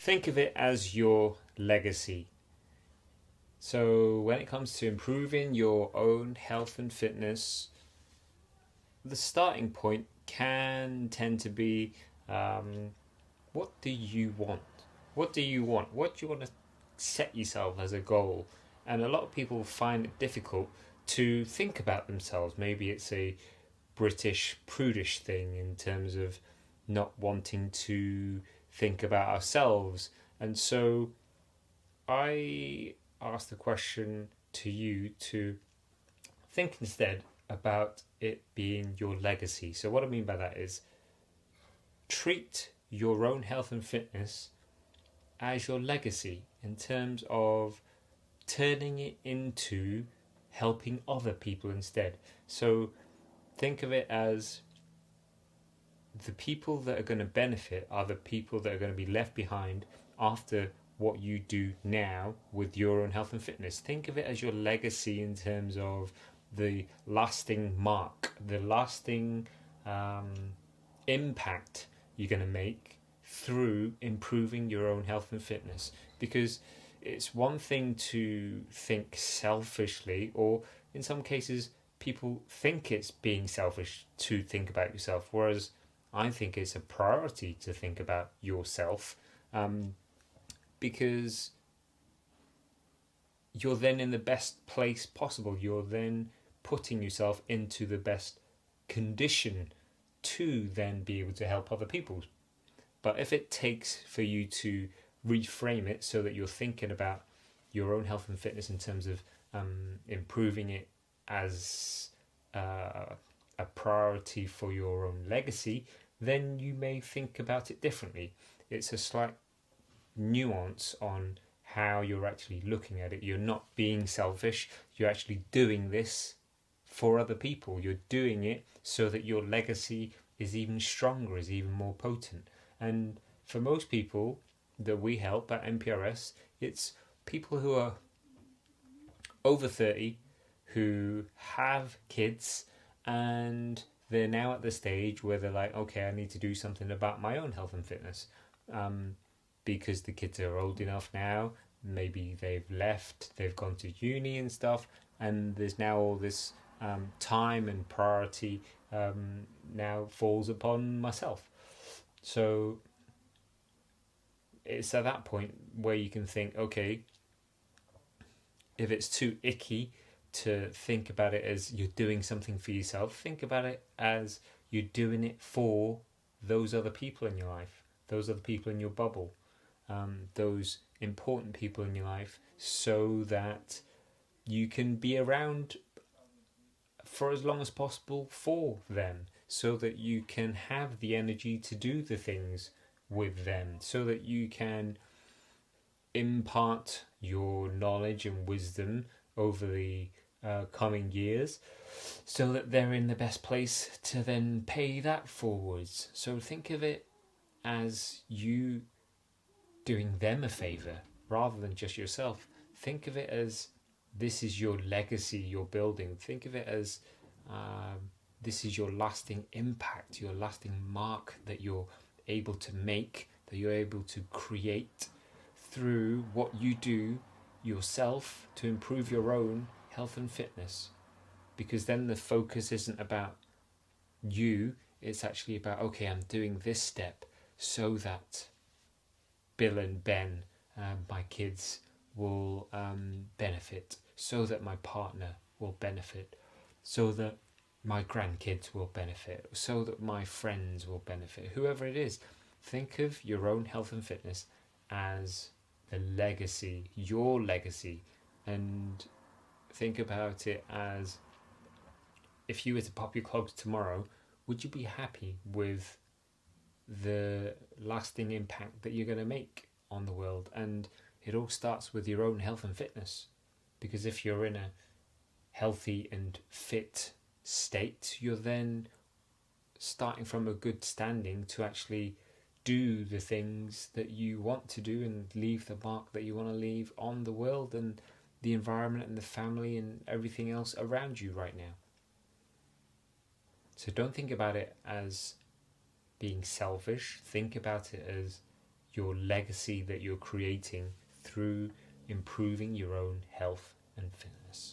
Think of it as your legacy. So when it comes to improving your own health and fitness, the starting point can tend to be, what do you want? What do you want? What do you want to set yourself as a goal? And a lot of people find it difficult to think about themselves. Maybe it's a British prudish thing in terms of not wanting to think about ourselves. And so I ask the question to you to think instead about it being your legacy. So what I mean by that is treat your own health and fitness as your legacy in terms of turning it into helping other people instead. So think of it as the people that are going to benefit are the people that are going to be left behind after what you do now with your own health and fitness. Think of it as your legacy in terms of the lasting mark, the lasting impact you're going to make through improving your own health and fitness. Because it's one thing to think selfishly, or in some cases people think it's being selfish to think about yourself, whereas I think it's a priority to think about yourself, because you're then in the best place possible. You're then putting yourself into the best condition to then be able to help other people. But if it takes for you to reframe it so that you're thinking about your own health and fitness in terms of improving it as a priority for your own legacy, then you may think about it differently. It's a slight nuance on how you're actually looking at it. You're not being selfish, you're actually doing this for other people. You're doing it so that your legacy is even stronger, is even more potent. And for most people that we help at MPRS, it's people who are over 30 who have kids, and they're now at the stage where they're like, okay, I need to do something about my own health and fitness, because the kids are old enough now. Maybe they've left, they've gone to uni and stuff, and there's now all this time and priority now falls upon myself. So it's at that point where you can think, okay, if it's too icky to think about it as you're doing something for yourself, think about it as you're doing it for those other people in your life, those other people in your bubble, those important people in your life, so that you can be around for as long as possible for them, so that you can have the energy to do the things with them, so that you can impart your knowledge and wisdom over the coming years, so that they're in the best place to then pay that forwards. So think of it as you doing them a favour rather than just yourself. Think of it as this is your legacy you're building. Think of it as this is your lasting impact, your lasting mark that you're able to make, that you're able to create through what you do yourself to improve your own health and fitness. Because then the focus isn't about you, it's actually about, okay, I'm doing this step so that Bill and Ben, my kids, will benefit, so that my partner will benefit, so that my grandkids will benefit, so that my friends will benefit, whoever it is. Think of your own health and fitness as the legacy, your legacy, and think about it as if you were to pop your clogs tomorrow, would you be happy with the lasting impact that you're going to make on the world? And it all starts with your own health and fitness, because if you're in a healthy and fit state, you're then starting from a good standing to actually do the things that you want to do and leave the mark that you want to leave on the world and the environment and the family and everything else around you right now. So don't think about it as being selfish. Think about it as your legacy that you're creating through improving your own health and fitness.